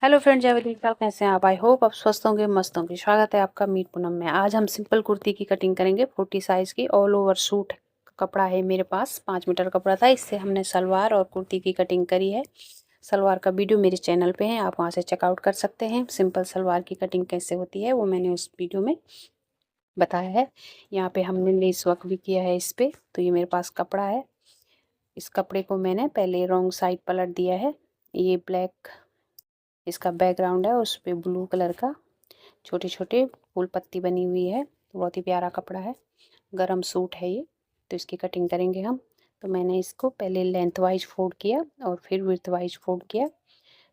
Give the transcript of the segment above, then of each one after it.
Hello friend, जय विशाल। कैसे हैं आप? आई होप आप स्वस्थ होंगे, मस्त होंगे। स्वागत है आपका मीट पूनम में। आज हम सिंपल कुर्ती की कटिंग करेंगे। 40 साइज़ की ऑल ओवर सूट कपड़ा है मेरे पास। 5 मीटर कपड़ा था, इससे हमने सलवार और कुर्ती की कटिंग करी है। सलवार का वीडियो मेरे चैनल पे है, आप वहाँ से चेकआउट कर सकते हैं। सिंपल सलवार की कटिंग कैसे होती है वो मैंने उस वीडियो में बताया है। यहाँ पे हमने लेस वर्क भी किया है इस पर। तो ये मेरे पास कपड़ा है। इस कपड़े को मैंने पहले रॉन्ग साइड पलट दिया है। ये ब्लैक इसका बैकग्राउंड है, उस पर ब्लू कलर का छोटे छोटे फूल पत्ती बनी हुई है। बहुत ही प्यारा कपड़ा है, गरम सूट है ये। तो इसकी कटिंग करेंगे हम। तो मैंने इसको पहले लेंथ वाइज फोल्ड किया और फिर विड्थ वाइज फोल्ड किया।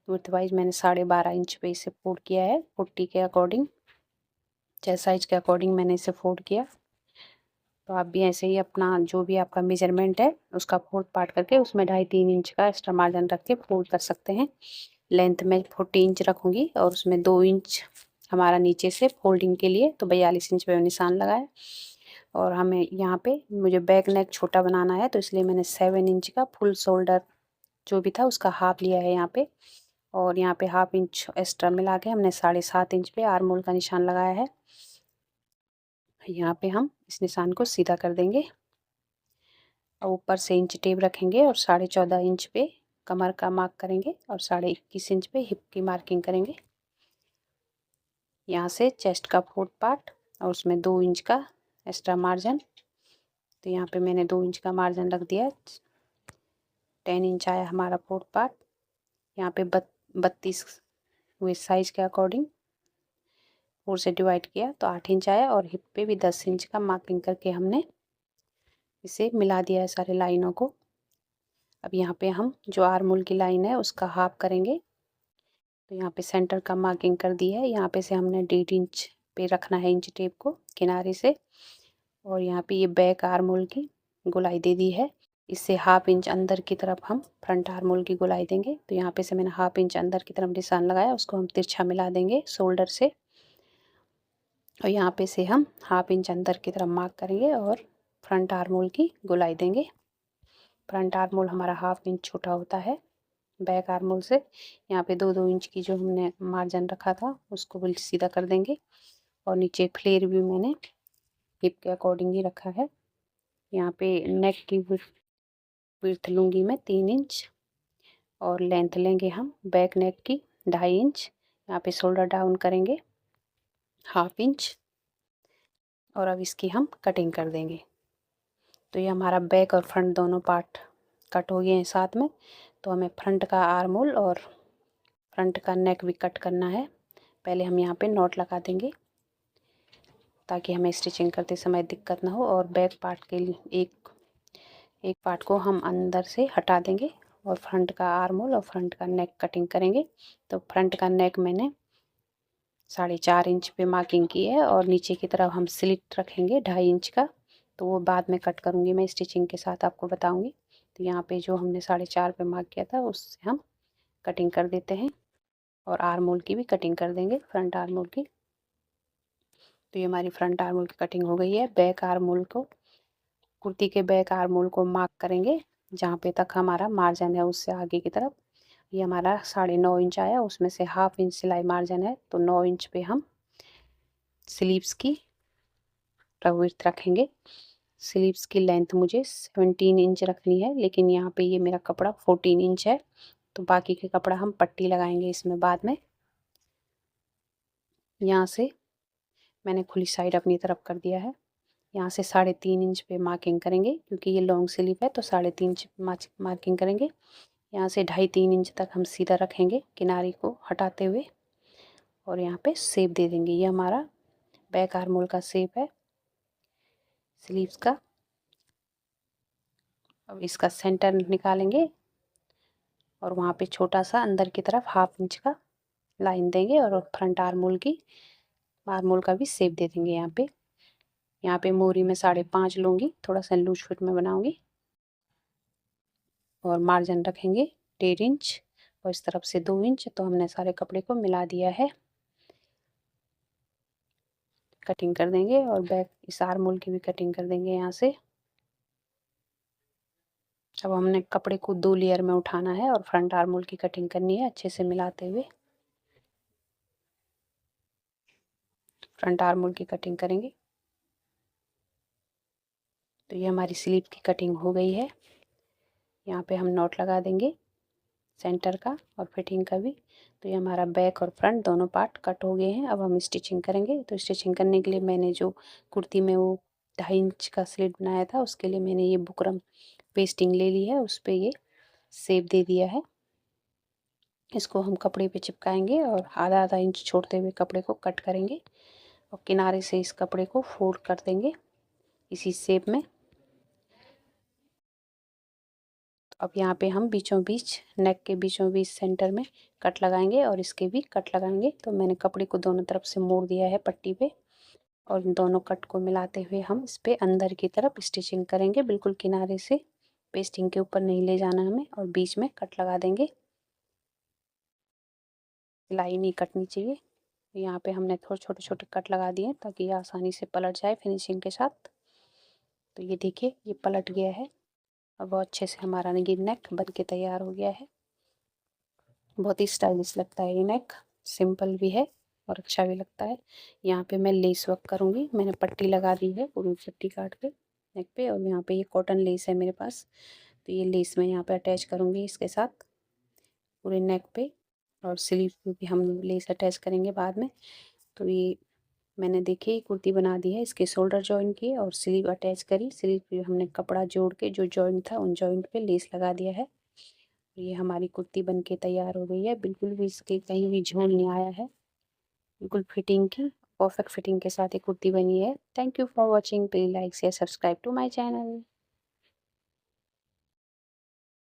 विड्थ वाइज मैंने 12.5 इंच पे इसे फोल्ड किया है। 40 के अकॉर्डिंग, चेस्ट साइज के अकॉर्डिंग मैंने इसे फोल्ड किया। तो आप भी ऐसे ही अपना जो भी आपका मेजरमेंट है उसका फोल्ड पार्ट करके उसमें 2.5-3 इंच का एक्स्ट्रा मार्जिन रख के फोल्ड कर सकते हैं। लेंथ में 40 इंच रखूँगी और उसमें 2 इंच हमारा नीचे से फोल्डिंग के लिए, तो 42 इंच पे निशान लगाया। और हमें यहाँ पे मुझे बैक नेक छोटा बनाना है, तो इसलिए मैंने 7 इंच का फुल शोल्डर जो भी था उसका हाफ लिया है यहाँ पे। और यहाँ पे हाफ इंच एक्स्ट्रा मिला के हमने 7.5 इंच पे आर्म होल का निशान लगाया है। यहाँ पे हम इस निशान को सीधा कर देंगे और ऊपर से इंच टेप रखेंगे और 14.5 इंच पे कमर का मार्क करेंगे और 21.5 इंच पे हिप की मार्किंग करेंगे। यहाँ से चेस्ट का फोर्थ पार्ट और उसमें 2 इंच का एक्स्ट्रा मार्जिन। तो यहाँ पे मैंने 2 इंच का मार्जिन रख दिया। 10 इंच आया हमारा फोर्थ पार्ट। यहाँ पे 32 हुए साइज के अकॉर्डिंग 4 से डिवाइड किया तो 8 इंच आया। और हिप पे भी 10 इंच का मार्किंग करके हमने इसे मिला दिया है सारे लाइनों को। अब यहाँ पे हम जो आर्म होल की लाइन है उसका हाफ करेंगे। तो यहाँ पे सेंटर का मार्किंग कर दी है। यहाँ पे से हमने 1.5 इंच पे रखना है इंच टेप को किनारे से। और यहाँ पे ये बैक आर्म होल की गोलाई दे दी है। इससे हाफ इंच अंदर की तरफ हम फ्रंट आर्म होल की गोलाई देंगे। तो यहाँ पे से मैंने हाफ इंच अंदर की तरफ निशान लगाया, उसको हम तिरछा मिला देंगे शोल्डर से। और यहाँ पे से हम हाफ इंच अंदर की तरफ मार्क करेंगे और फ्रंट आर्म होल की गोलाई देंगे। फ्रंट आर्म होल हमारा हाफ इंच छोटा होता है बैक आर्म होल से। यहाँ पे 2-2 इंच की जो हमने मार्जिन रखा था उसको बिल्कुल सीधा कर देंगे। और नीचे फ्लेयर भी मैंने हिप के अकॉर्डिंग ही रखा है। यहाँ पे नेक की विड्थ लूँगी मैं 3 इंच और लेंथ लेंगे हम बैक नेक की 2.5 इंच। यहाँ पे शोल्डर डाउन करेंगे हाफ इंच और अब इसकी हम कटिंग कर देंगे। तो ये हमारा बैक और फ्रंट दोनों पार्ट कट हो गए हैं साथ में। तो हमें फ्रंट का आर्म होल और फ्रंट का नेक भी कट करना है। पहले हम यहाँ पे नॉट लगा देंगे ताकि हमें स्टिचिंग करते समय दिक्कत ना हो। और बैक पार्ट के लिए एक पार्ट को हम अंदर से हटा देंगे और फ्रंट का आर्म होल और फ्रंट का नेक कटिंग करेंगे। तो फ्रंट का नेक मैंने 4.5 इंच पे मार्किंग की है और नीचे की तरफ हम स्लिट रखेंगे 2.5 इंच का। तो वो बाद में कट करूँगी मैं, स्टिचिंग के साथ आपको बताऊँगी। तो यहाँ पे जो हमने 4.5 पे मार्क किया था उससे हम कटिंग कर देते हैं और आर्म होल की भी कटिंग कर देंगे, फ्रंट आर्म होल की। तो ये हमारी फ्रंट आर्म होल की कटिंग हो गई है। बैक आर्म होल को, कुर्ती के बैक आर्म होल को मार्क करेंगे जहाँ पे तक हमारा मार्जिन है उससे आगे की तरफ। ये हमारा 9.5 इंच आया, उसमें से हाफ इंच सिलाई मार्जिन है। तो 9 इंच पे हम स्लीव्स की विड्थ रखेंगे। स्लीव्स की लेंथ मुझे 17 इंच रखनी है, लेकिन यहाँ पे ये मेरा कपड़ा 14 इंच है। तो बाकी के कपड़ा हम पट्टी लगाएंगे इसमें बाद में। यहाँ से मैंने खुली साइड अपनी तरफ कर दिया है। यहाँ से 3.5 इंच पे मार्किंग करेंगे क्योंकि ये लॉन्ग स्लीव है। तो 3.5 इंच मार्किंग करेंगे। यहाँ से 2.5-3 इंच तक हम सीधा रखेंगे किनारे को हटाते हुए और यहाँ पे शेप दे देंगे। ये हमारा बैक आर्म होल का शेप है स्लीव्स का। अब इसका सेंटर निकालेंगे और वहाँ पे छोटा सा अंदर की तरफ हाफ इंच का लाइन देंगे और फ्रंट आर्म होल का भी शेप दे देंगे। यहाँ पे मोरी में 5.5 लूँगी, थोड़ा सा लूज फिट में बनाऊँगी और मार्जिन रखेंगे 1.5 इंच और इस तरफ से 2 इंच। तो हमने सारे कपड़े को मिला दिया है, कटिंग कर देंगे और बैक इस आर्म होल की भी कटिंग कर देंगे यहाँ से। अब हमने कपड़े को 2 लेयर में उठाना है और फ्रंट आर्म होल की कटिंग करनी है अच्छे से मिलाते हुए। फ्रंट आर्म होल की कटिंग करेंगे। तो ये हमारी स्लीव की कटिंग हो गई है। यहाँ पे हम नॉट लगा देंगे सेंटर का और फिटिंग का भी। तो ये हमारा बैक और फ्रंट दोनों पार्ट कट हो गए हैं। अब हम स्टिचिंग करेंगे। तो स्टिचिंग करने के लिए मैंने जो कुर्ती में वो 2.5 इंच का स्लिट बनाया था, उसके लिए मैंने ये बुकरम पेस्टिंग ले ली है, उस पर ये शेप दे दिया है। इसको हम कपड़े पे चिपकाएंगे और आधा आधा इंच छोड़ते हुए कपड़े को कट करेंगे और किनारे से इस कपड़े को फोल्ड कर देंगे इसी शेप में। अब यहाँ पे हम बीचों बीच, नेक के बीचों बीच सेंटर में कट लगाएंगे और इसके भी कट लगाएंगे। तो मैंने कपड़े को दोनों तरफ से मोड़ दिया है पट्टी पे और दोनों कट को मिलाते हुए हम इस पे अंदर की तरफ स्टिचिंग करेंगे। बिल्कुल किनारे से पेस्टिंग के ऊपर नहीं ले जाना हमें और बीच में कट लगा देंगे। सिलाई नहीं कटनी चाहिए। यहाँ पे हमने थोड़े छोटे छोटे कट लगा दिए ताकि ये आसानी से पलट जाए फिनिशिंग के साथ। तो ये देखिए ये पलट गया है और बहुत अच्छे से हमारा ये नेक बन के तैयार हो गया है। बहुत ही स्टाइलिश लगता है ये नेक, सिंपल भी है और अच्छा भी लगता है। यहाँ पे मैं लेस वर्क करूँगी। मैंने पट्टी लगा दी है पूरी पट्टी काट के नेक पे और यहाँ पे ये कॉटन लेस है मेरे पास। तो ये लेस मैं यहाँ पे अटैच करूँगी इसके साथ पूरे नेक पे और स्लीव पे भी हम लेस अटैच करेंगे बाद में। तो ये मैंने देखिए कुर्ती बना दी है, इसके शोल्डर जॉइंट किए और स्लीव अटैच करी। स्लीव पे हमने कपड़ा जोड़ के जो जॉइंट था उन जॉइंट पे लेस लगा दिया है। ये हमारी कुर्ती बन के तैयार हो गई है। बिल्कुल भी इसके कहीं भी झोल नहीं आया है, बिल्कुल फिटिंग की परफेक्ट फिटिंग के साथ ये कुर्ती बनी है। Thank you for watching. Please like share subscribe to my channel.